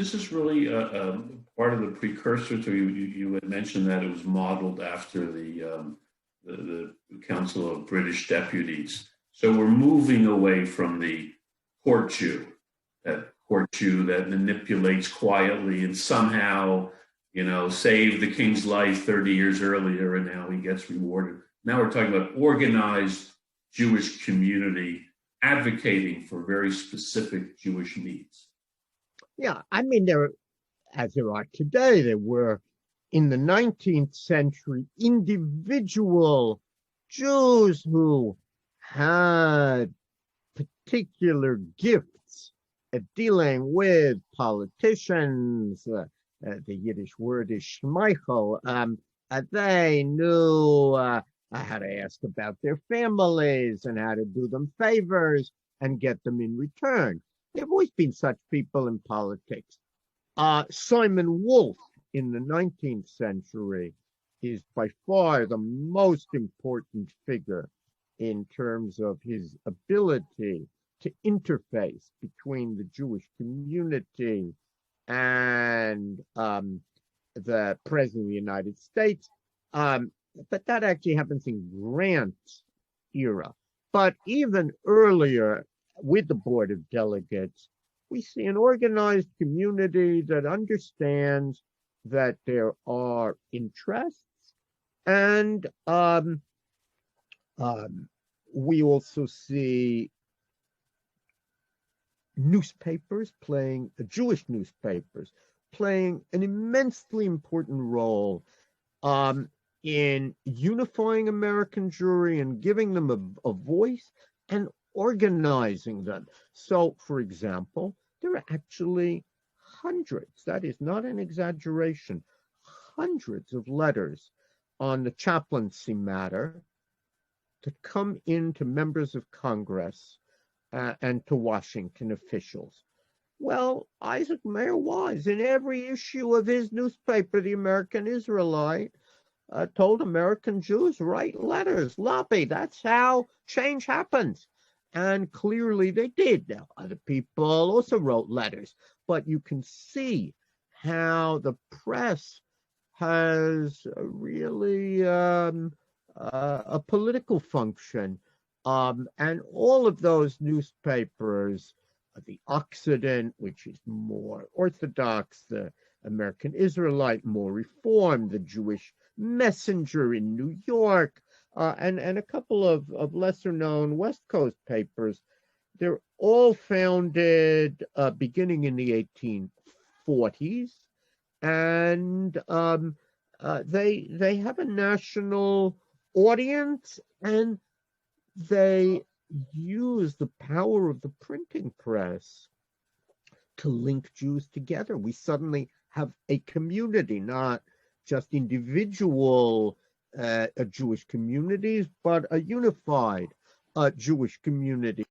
this is really part of the precursor to you had mentioned that it was modeled after the Council of British Deputies. So we're moving away from the court Jew that manipulates quietly and somehow, saved the king's life 30 years earlier, and now he gets rewarded. Now we're talking about organized Jewish community advocating for very specific Jewish needs. Yeah, I mean, as there are today, there were in the 19th century individual Jews who had particular gifts at dealing with politicians. The Yiddish word is schmeichel. They knew how to ask about their families and how to do them favors and get them in return. There have always been such people in politics. Simon Wolf in the 19th century is by far the most important figure in terms of his ability to interface between the Jewish community and the President of the United States. But that actually happens in Grant's era. But even earlier, with the Board of Delegates, we see an organized community that understands that there are interests, and we also see Jewish newspapers playing an immensely important role in unifying American Jewry and giving them a voice and organizing them. So, for example, there are actually hundreds, that is not an exaggeration, hundreds of letters on the chaplaincy matter that come into members of Congress and to Washington officials. Well, Isaac Mayer Wise, in every issue of his newspaper, the American Israelite, told American Jews, write letters, lobby. That's how change happens. And clearly they did. Now, other people also wrote letters, but you can see how the press has really a political function. And all of those newspapers, the Occident, which is more orthodox, the American Israelite, more reformed, the Jewish Messenger in New York, and a couple of lesser-known West Coast papers, they're all founded beginning in the 1840s, and they have a national audience, and they use the power of the printing press to link Jews together. We suddenly have a community, not just individual Jewish communities, but a unified Jewish community.